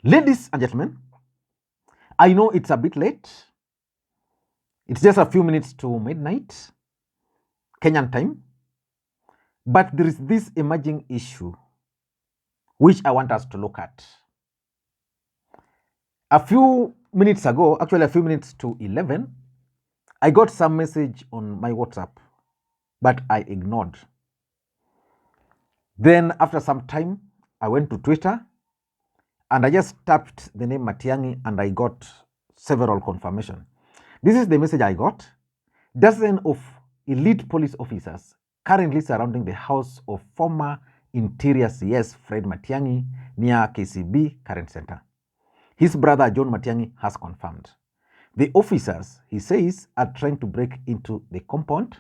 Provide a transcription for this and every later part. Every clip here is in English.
Ladies and gentlemen, I know it's a bit late. It's just a few minutes to midnight, Kenyan time. But there is this emerging issue which I want us to look at. A few minutes ago, actually a few minutes to 11, I got some message on my WhatsApp, but I ignored. Then after some time, I went to Twitter and I just tapped the name Matiangi and I got several confirmation. This is the message I got. Dozens of elite police officers currently surrounding the house of former Interior CS Fred Matiang'i near KCB Current Center. His brother John Matiang'i has confirmed. The officers, he says, are trying to break into the compound.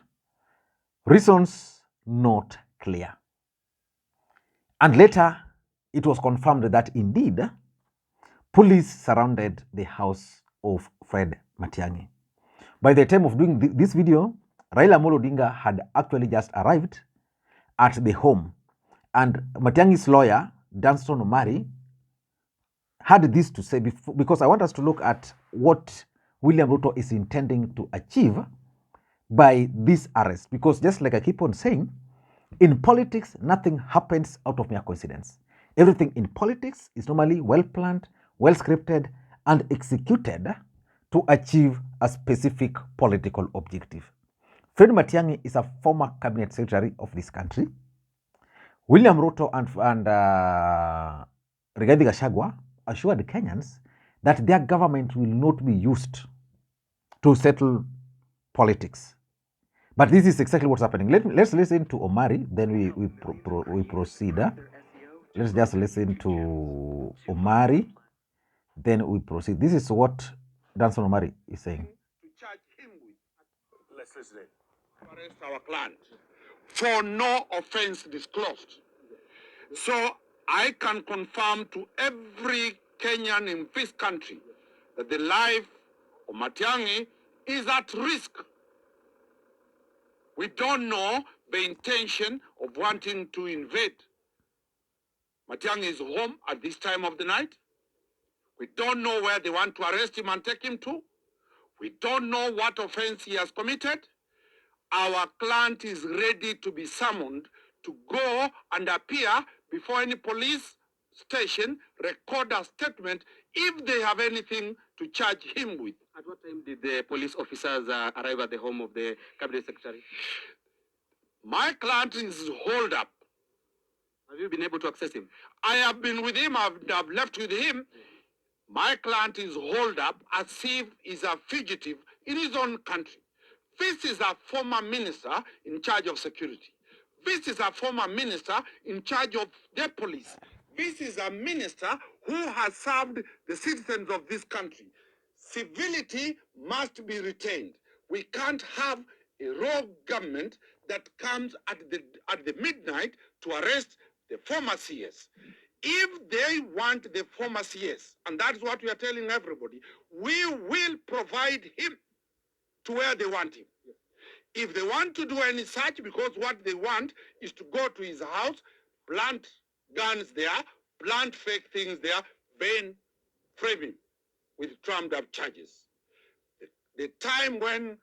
Reasons not clear. And later, it was confirmed that indeed, police surrounded the house of Fred Matiang'i. By the time of doing this video, Raila Odinga had actually just arrived at the home. And Matiang'i's lawyer, Danston Omari, had this to say, because I want us to look at what William Ruto is intending to achieve by this arrest. Because just like I keep on saying, in politics, nothing happens out of mere coincidence. Everything in politics is normally well-planned, well-scripted, and executed to achieve a specific political objective. Fred Matiang'i is a former cabinet secretary of this country. William Ruto and Rigathi Gachagua assured Kenyans that their government will not be used to settle politics. But this is exactly what's happening. Let's listen to Omari, then we proceed. Let's just listen to Omari, then we proceed. This is what Danson Omari is saying. To charge him with, let's listen. Arrest our client for no offense disclosed. So I can confirm to every Kenyan in this country that the life of Matiang'i is at risk. We don't know the intention of wanting to invade Matiang'i's home at this time of the night. We don't know where they want to arrest him and take him to. We don't know what offense he has committed. Our client is ready to be summoned to go and appear before any police station, record a statement if they have anything to charge him with. At what time did the police officers arrive at the home of the cabinet secretary? My client is holed up. Have you been able to access him? I have been with him, I've left with him. My client is holed up as if he's a fugitive in his own country. This is a former minister in charge of security. This is a former minister in charge of the police. This is a minister who has served the citizens of this country. Civility must be retained. We can't have a rogue government that comes at the midnight to arrest the former CS. If they want the former CS, and that's what we are telling everybody, we will provide him to where they want him. If they want to do any search, because what they want is to go to his house, plant guns there, plant fake things there, then frame him with trumped up charges. The time when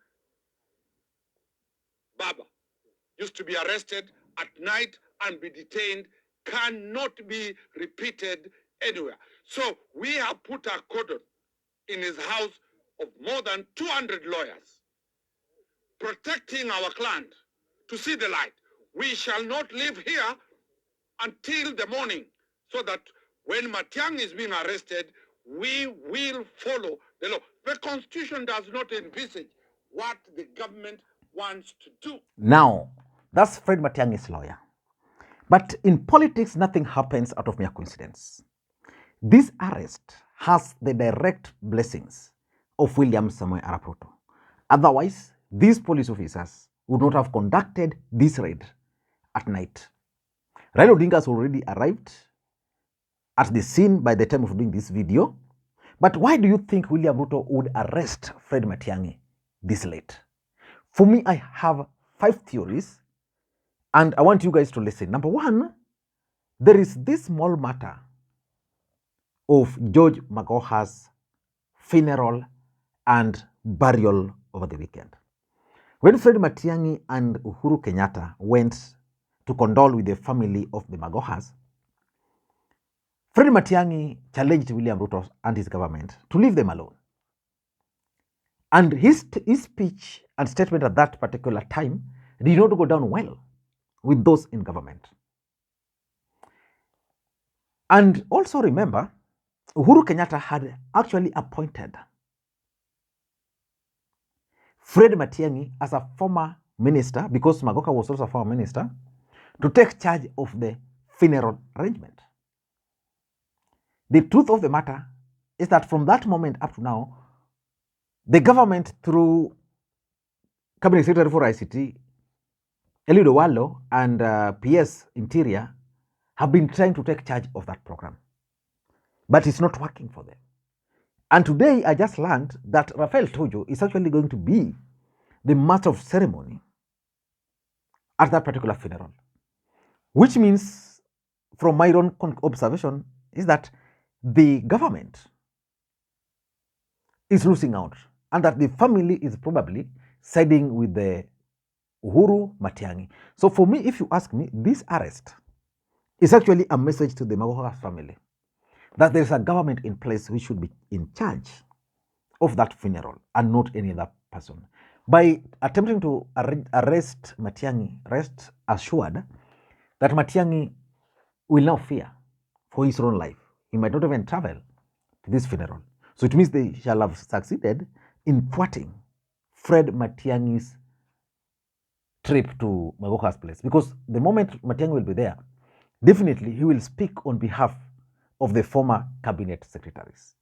Baba used to be arrested at night and be detained cannot be repeated anywhere. So we have put a cordon in his house of more than 200 lawyers, protecting our client to see the light. We shall not live here until the morning, so that when Matiang'i is being arrested, we will follow the law. The Constitution does not envisage what the government wants to do. Now, that's Fred Matiang'i's lawyer. But in politics, nothing happens out of mere coincidence. This arrest has the direct blessings of William Samoei Arap Ruto. Otherwise, these police officers would not have conducted this raid at night. Raila Odinga has already arrived at the scene by the time of doing this video. But why do you think William Ruto would arrest Fred Matiang'i this late? For me, I have 5 theories, and I want you guys to listen. Number 1, there is this small matter of George Magoha's funeral and burial over the weekend. When Fred Matiang'i and Uhuru Kenyatta went to condole with the family of the Magohas, Fred Matiang'i challenged William Ruto and his government to leave them alone. And his speech and statement at that particular time did not go down well with those in government. And also remember, Uhuru Kenyatta had actually appointed Fred Matiang'i as a former minister, because Magoha was also a former minister, to take charge of the funeral arrangement. The truth of the matter is that from that moment up to now, the government, through Cabinet Secretary for ICT, Eliud Owalo, and PS Interior, have been trying to take charge of that program. But it's not working for them. And today I just learned that Rafael Tojo is actually going to be the master of ceremony at that particular funeral, which means, from my own observation, is that the government is losing out, and that the family is probably siding with the Uhuru Matiang'i. So for me, if you ask me, this arrest is actually a message to the Magoha family that there is a government in place which should be in charge of that funeral and not any other person. By attempting to arrest Matiang'i, rest assured that Matiang'i will now fear for his own life. He might not even travel to this funeral. So it means they shall have succeeded in thwarting Fred Matiang'i's trip to Magoha's place. Because the moment Matiang'i will be there, definitely he will speak on behalf of the former cabinet secretaries.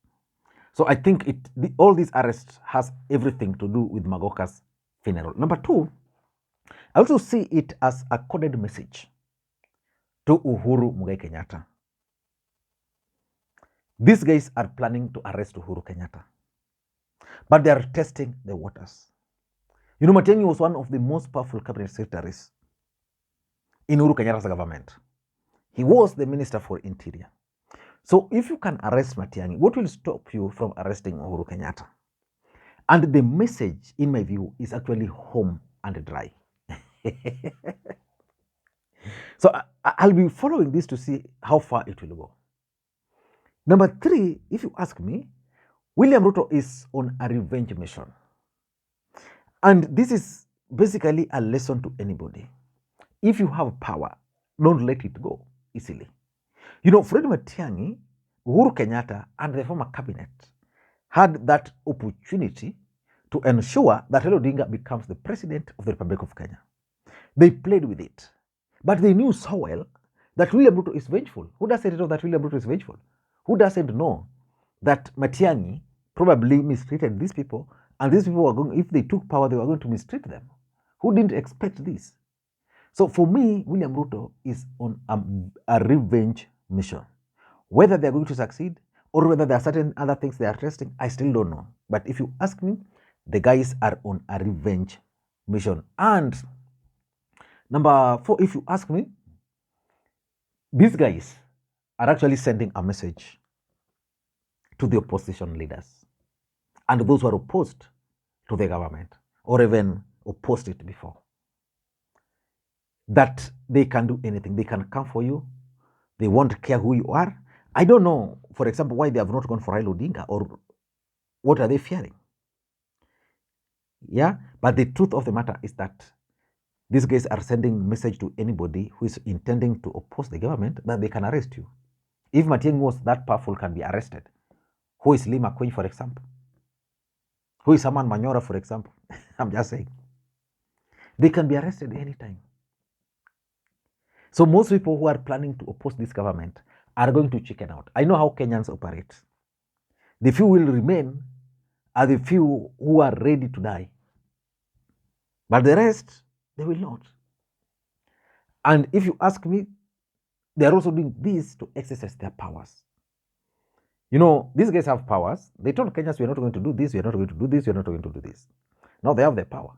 So I think all these arrests has everything to do with Magoha's funeral. Number two, I also see it as a coded message to Uhuru Muigai Kenyatta. These guys are planning to arrest Uhuru Kenyatta, but they are testing the waters. You know, Matiang'i was one of the most powerful cabinet secretaries in Uhuru Kenyatta's government. He was the Minister for Interior. So if you can arrest Matiang'i, what will stop you from arresting Uhuru Kenyatta? And the message, in my view, is actually home and dry. So I'll be following this to see how far it will go. Number three, if you ask me, William Ruto is on a revenge mission. And this is basically a lesson to anybody. If you have power, don't let it go easily. You know, Fred Matiang'i, Uhuru Kenyatta, and the former cabinet had that opportunity to ensure that Raila Odinga becomes the president of the Republic of Kenya. They played with it, but they knew so well that William Ruto is vengeful. Who doesn't know that William Ruto is vengeful? Who doesn't know that Matiang'i probably mistreated these people, and these people were going, if they took power, they were going to mistreat them? Who didn't expect this? So for me, William Ruto is on a revenge mission. Whether they're going to succeed or whether there are certain other things they are testing, I still don't know. But if you ask me, the guys are on a revenge mission. And number four, if you ask me, these guys are actually sending a message to the opposition leaders and those who are opposed to the government or even opposed it before, that they can do anything. They can come for you. They won't care who you are. I don't know, for example, why they have not gone for Raila Odinga, or what are they fearing? Yeah, but the truth of the matter is that these guys are sending message to anybody who is intending to oppose the government that they can arrest you. If Matiang'i was that powerful, can be arrested. Who is Lee Makwiny, for example? Who is Saman Manyora, for example? I'm just saying. They can be arrested anytime. So most people who are planning to oppose this government are going to chicken out. I know how Kenyans operate. The few will remain are the few who are ready to die. But the rest, they will not. And if you ask me, they are also doing this to exercise their powers. You know, these guys have powers. They told Kenyans, we are not going to do this, we are not going to do this, we are not going to do this. Now they have the power.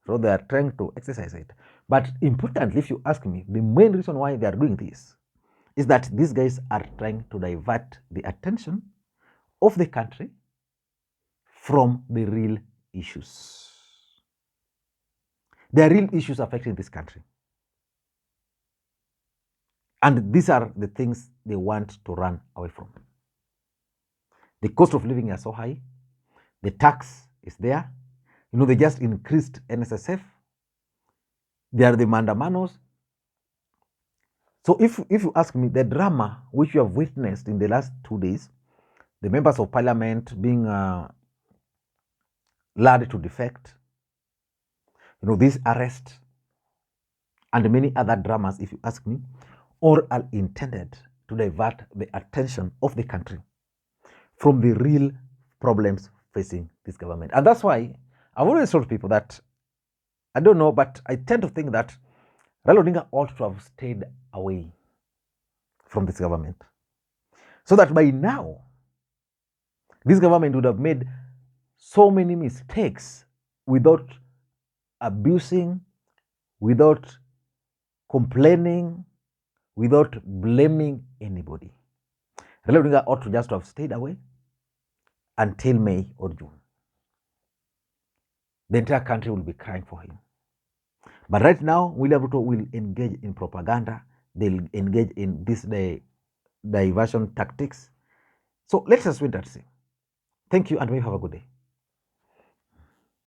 So they are trying to exercise it. But importantly, if you ask me, the main reason why they are doing this is that these guys are trying to divert the attention of the country from the real issues. There are real issues affecting this country. And these are the things they want to run away from. The cost of living is so high. The tax is there. You know, they just increased NSSF. There are the mandamanos. So if you ask me, the drama which you have witnessed in the last 2 days, the members of parliament being led to defect, you know, this arrest and many other dramas, if you ask me, all are intended to divert the attention of the country from the real problems facing this government. And that's why I've always told people that, I don't know, but I tend to think that Raila Odinga ought to have stayed away from this government, so that by now, this government would have made so many mistakes without abusing, without complaining, without blaming anybody. Raila Odinga ought to just have stayed away until May or June. The entire country will be crying for him. But right now, William Ruto will engage in propaganda. They'll engage in this diversion tactics. So let's just wait and see. Thank you, and may you have a good day.